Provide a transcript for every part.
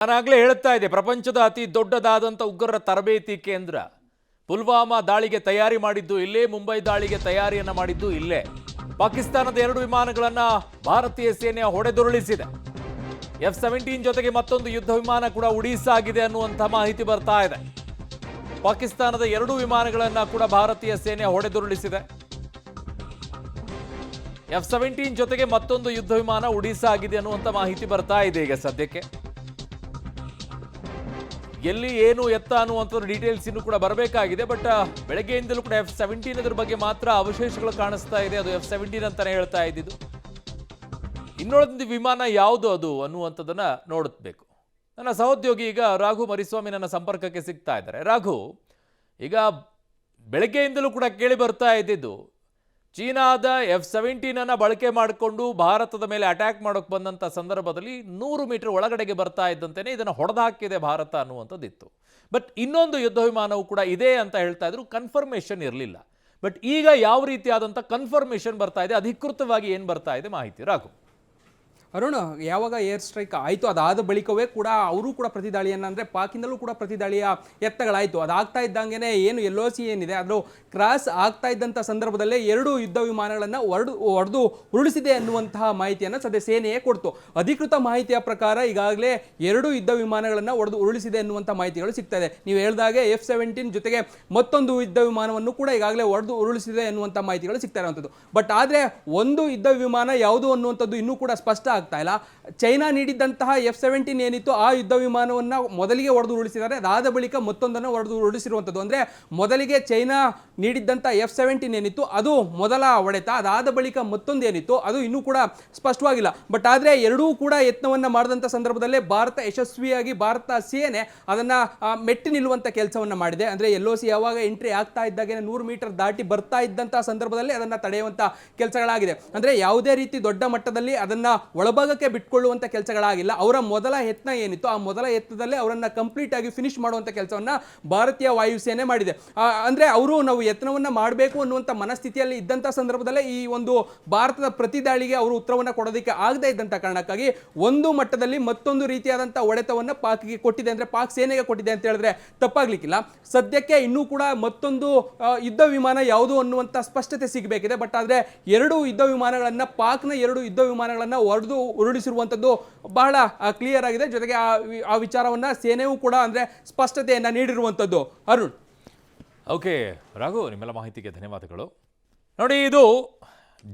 ನಾನಾಗಲೇ ಹೇಳ್ತಾ ಇದ್ದೆ, ಪ್ರಪಂಚದ ಅತಿ ದೊಡ್ಡದಾದಂಥ ಉಗ್ರರ ತರಬೇತಿ ಕೇಂದ್ರ ಪುಲ್ವಾಮಾ ದಾಳಿಗೆ ತಯಾರಿ ಮಾಡಿದ್ದು ಇಲ್ಲೇ, ಮುಂಬೈ ದಾಳಿಗೆ ತಯಾರಿಯನ್ನು ಮಾಡಿದ್ದು ಇಲ್ಲೇ. ಪಾಕಿಸ್ತಾನದ 2 ವಿಮಾನಗಳನ್ನು ಭಾರತೀಯ ಸೇನೆ ಹೊಡೆದುರುಳಿಸಿದೆ. F-17 ಜೊತೆಗೆ ಮತ್ತೊಂದು ಯುದ್ಧ ವಿಮಾನ ಕೂಡ ಉಡೀಸಾಗಿದೆ ಅನ್ನುವಂಥ ಮಾಹಿತಿ ಬರ್ತಾ ಇದೆ. ಪಾಕಿಸ್ತಾನದ 2 ವಿಮಾನಗಳನ್ನು ಕೂಡ ಭಾರತೀಯ ಸೇನೆ ಹೊಡೆದುರುಳಿಸಿದೆ. F-17 ಜೊತೆಗೆ ಮತ್ತೊಂದು ಯುದ್ಧ ವಿಮಾನ ಉಡೀಸಾ ಆಗಿದೆ ಅನ್ನುವಂಥ ಮಾಹಿತಿ ಬರ್ತಾ ಇದೆ ಈಗ ಸದ್ಯಕ್ಕೆ. ಎಲ್ಲಿ ಏನು ಎತ್ತ ಅನ್ನುವಂಥದ್ದು ಡೀಟೇಲ್ಸ್ ಇನ್ನೂ ಕೂಡ ಬರಬೇಕಾಗಿದೆ. ಬಟ್ ಬೆಳಗ್ಗೆಯಿಂದಲೂ ಕೂಡ F-17 ಅದ್ರ ಬಗ್ಗೆ ಮಾತ್ರ ಅವಶೇಷಗಳು ಕಾಣಿಸ್ತಾ ಇದೆ. ಅದು F-17 ಅಂತಾನೆ ಹೇಳ್ತಾ ಇದ್ದಿದ್ದು. ಇನ್ನೊಂದು ವಿಮಾನ ಯಾವುದು ಅದು ಅನ್ನುವಂಥದ್ದನ್ನ ನೋಡಬೇಕು. ನನ್ನ ಸಹೋದ್ಯೋಗಿ ಈಗ ರಾಘು ಮರಿಸ್ವಾಮಿ ನನ್ನ ಸಂಪರ್ಕಕ್ಕೆ ಸಿಗ್ತಾ ಇದ್ದಾರೆ. ರಾಘು, ಈಗ ಬೆಳಗ್ಗೆಯಿಂದಲೂ ಕೂಡ ಕೇಳಿ ಬರ್ತಾ ಇದ್ದಿದ್ದು, ಚೀನಾದ F-17 ಅನ್ನ ಬಳಕೆ ಮಾಡಿಕೊಂಡು ಭಾರತದ ಮೇಲೆ ಅಟ್ಯಾಕ್ ಮಾಡೋಕೆ ಬಂದಂಥ ಸಂದರ್ಭದಲ್ಲಿ 100 ಮೀಟರ್ ಒಳಗಡೆಗೆ ಬರ್ತಾ ಇದ್ದಂತೆಯೇ ಇದನ್ನು ಹೊಡೆದಾಕಿದೆ ಭಾರತ ಅನ್ನುವಂಥದ್ದಿತ್ತು. ಬಟ್ ಇನ್ನೊಂದು ಯುದ್ಧ ವಿಮಾನವು ಕೂಡ ಇದೆ ಅಂತ ಹೇಳ್ತಾ ಇದ್ರು, ಕನ್ಫರ್ಮೇಷನ್ ಇರಲಿಲ್ಲ. ಬಟ್ ಈಗ ಯಾವ ರೀತಿಯಾದಂಥ ಕನ್ಫರ್ಮೇಷನ್ ಬರ್ತಾ ಇದೆ, ಅಧಿಕೃತವಾಗಿ ಏನು ಬರ್ತಾ ಇದೆ ಮಾಹಿತಿ ರಾಘು? ಅರುಣ್, ಯಾವಾಗ ಏರ್ ಸ್ಟ್ರೈಕ್ ಆಯಿತು ಅದಾದ ಬಳಿಕವೇ ಕೂಡ ಅವರು ಕೂಡ ಪ್ರತಿದಾಳಿಯನ್ನು, ಅಂದರೆ ಪಾಕಿಂದಲೂ ಕೂಡ ಪ್ರತಿದಾಳಿಯ ಯತ್ನಗಳಾಯಿತು. ಅದಾಗ್ತಾ ಇದ್ದಂಗೆ ಏನು LOC ಏನಿದೆ ಅದು ಕ್ರಾಸ್ ಆಗ್ತಾ ಇದ್ದಂಥ ಸಂದರ್ಭದಲ್ಲೇ 2 ಯುದ್ಧ ವಿಮಾನಗಳನ್ನು ಹೊಡೆದು ಉರುಳಿಸಿದೆ ಅನ್ನುವಂತಹ ಮಾಹಿತಿಯನ್ನು ಸದ್ಯ ಸೇನೆಯೇ ಕೊಡ್ತು. ಅಧಿಕೃತ ಮಾಹಿತಿಯ ಪ್ರಕಾರ ಈಗಾಗಲೇ 2 ಯುದ್ಧ ವಿಮಾನಗಳನ್ನು ಹೊಡೆದು ಉರುಳಿಸಿದೆ ಅನ್ನುವಂಥ ಮಾಹಿತಿಗಳು ಸಿಗ್ತಾ ಇದೆ. ನೀವು ಹೇಳಿದಾಗೆ F-17 ಜೊತೆಗೆ ಮತ್ತೊಂದು ಯುದ್ಧ ವಿಮಾನವನ್ನು ಕೂಡ ಈಗಾಗಲೇ ಹೊಡೆದು ಉರುಳಿಸಿದೆ ಅನ್ನುವಂಥ ಮಾಹಿತಿಗಳು ಸಿಗ್ತಾ ಇರುವಂಥದ್ದು. ಬಟ್ ಆದರೆ ಒಂದು ಯುದ್ಧ ವಿಮಾನ ಯಾವುದು ಅನ್ನುವಂಥದ್ದು ಇನ್ನೂ ಕೂಡ ಸ್ಪಷ್ಟ ಆಗ್ತಾ ಇಲ್ಲ. ಚೈನಾ ನೀಡಿದ್ದಂತಹ F-17 ಏನಿತ್ತು ಆ ಯುದ್ಧ ವಿಮಾನವನ್ನು ಮೊದಲಿಗೆ ಹೊಡೆದು ಉರುಳಿಸಿದ್ದಾರೆ. ಅದಾದ ಬಳಿಕ ಮತ್ತೊಂದನ್ನು ಹೊಡೆದು ಉರುಳಿಸಿರುವಂಥದ್ದು. ಅಂದರೆ ಮೊದಲಿಗೆ ಚೈನಾ ನೀಡಿದ್ದಂಥ F-17 ಏನಿತ್ತು ಅದು ಮೊದಲ ಹೊಡೆತ, ಅದಾದ ಬಳಿಕ ಮತ್ತೊಂದು ಏನಿತ್ತು ಅದು ಇನ್ನೂ ಕೂಡ ಸ್ಪಷ್ಟವಾಗಿಲ್ಲ. ಬಟ್ ಆದರೆ ಎರಡೂ ಕೂಡ ಯತ್ನವನ್ನು ಮಾಡಿದಂಥ ಸಂದರ್ಭದಲ್ಲೇ ಭಾರತ ಯಶಸ್ವಿಯಾಗಿ ಭಾರತ ಸೇನೆ ಅದನ್ನು ಮೆಟ್ಟಿ ನಿಲ್ಲುವಂಥ ಕೆಲಸವನ್ನು ಮಾಡಿದೆ. ಅಂದರೆ LOC ಯಾವಾಗ ಎಂಟ್ರಿ ಆಗ್ತಾ ಇದ್ದಾಗೆ 100 ಮೀಟರ್ ದಾಟಿ ಬರ್ತಾ ಇದ್ದಂಥ ಸಂದರ್ಭದಲ್ಲಿ ಅದನ್ನು ತಡೆಯುವಂಥ ಕೆಲಸಗಳಾಗಿದೆ. ಅಂದರೆ ಯಾವುದೇ ರೀತಿ ದೊಡ್ಡ ಮಟ್ಟದಲ್ಲಿ ಅದನ್ನು ಒಳಭಾಗಕ್ಕೆ ಬಿಟ್ಕೊಳ್ಳುವಂಥ ಕೆಲಸಗಳಾಗಿಲ್ಲ. ಅವರ ಮೊದಲ ಯತ್ನ ಏನಿತ್ತು ಆ ಮೊದಲ ಯತ್ನದಲ್ಲೇ ಅವರನ್ನು ಕಂಪ್ಲೀಟ್ ಆಗಿ ಫಿನಿಶ್ ಮಾಡುವಂಥ ಕೆಲಸವನ್ನು ಭಾರತೀಯ ವಾಯುಸೇನೆ ಮಾಡಿದೆ. ಅಂದರೆ ಅವರು ನಾವು ಯತ್ನವನ್ನು ಮಾಡಬೇಕು ಅನ್ನುವಂಥ ಮನಸ್ಥಿತಿಯಲ್ಲಿ ಇದ್ದಂಥ ಸಂದರ್ಭದಲ್ಲೇ ಈ ಒಂದು ಭಾರತದ ಪ್ರತಿದಾಳಿಗೆ ಅವರು ಉತ್ತರವನ್ನು ಕೊಡೋದಕ್ಕೆ ಆಗದೇ ಇದ್ದಂಥ ಕಾರಣಕ್ಕಾಗಿ ಒಂದು ಮಟ್ಟದಲ್ಲಿ ಮತ್ತೊಂದು ರೀತಿಯಾದಂಥ ಹೊಡೆತವನ್ನು ಪಾಕ್ಗೆ ಕೊಟ್ಟಿದೆ. ಅಂದರೆ ಪಾಕ್ ಸೇನೆಗೆ ಕೊಟ್ಟಿದೆ ಅಂತ ಹೇಳಿದ್ರೆ ತಪ್ಪಾಗ್ಲಿಕ್ಕಿಲ್ಲ. ಸದ್ಯಕ್ಕೆ ಇನ್ನೂ ಕೂಡ ಮತ್ತೊಂದು ಯುದ್ಧ ವಿಮಾನ ಯಾವುದು ಅನ್ನುವಂಥ ಸ್ಪಷ್ಟತೆ ಸಿಗಬೇಕಿದೆ. ಬಟ್ ಆದರೆ 2 ಯುದ್ಧ ವಿಮಾನಗಳನ್ನು ಪಾಕ್ನ 2 ಯುದ್ಧ ವಿಮಾನಗಳನ್ನು ಹೊಡೆದು ಉರುಳಿಸಿರುವಂಥದ್ದು ಬಹಳ ಕ್ಲಿಯರ್ ಆಗಿದೆ. ಜೊತೆಗೆ ಆ ವಿಚಾರವನ್ನು ಸೇನೆಯೂ ಕೂಡ ಅಂದರೆ ಸ್ಪಷ್ಟತೆಯನ್ನು ನೀಡಿರುವಂಥದ್ದು. ಅರುಣ್, ಓಕೆ ರಾಘು, ನಿಮ್ಮೆಲ್ಲ ಮಾಹಿತಿಗೆ ಧನ್ಯವಾದಗಳು. ನೋಡಿ, ಇದು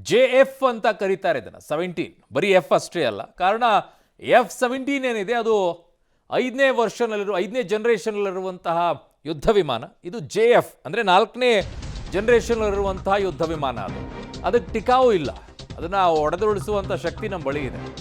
JF ಅಂತ ಕರೀತಾರೆ ಇದನ್ನು. 17 ಬರೀ F ಅಷ್ಟೇ ಅಲ್ಲ. ಕಾರಣ F-17 ಏನಿದೆ ಅದು 5ನೇ ಜನರೇಷನ್ನಲ್ಲಿರುವಂತಹ ಯುದ್ಧ ವಿಮಾನ. ಇದು JF ಅಂದರೆ 4ನೇ ಜನರೇಷನ್ನಲ್ಲಿರುವಂತಹ ಯುದ್ಧ ವಿಮಾನ. ಅದಕ್ಕೆ ಟಿಕಾವು ಇಲ್ಲ. ಅದನ್ನು ಹೊಡೆದುರುಳಿಸುವಂಥ ಶಕ್ತಿ ನಮ್ಮ ಬಳಿ ಇದೆ.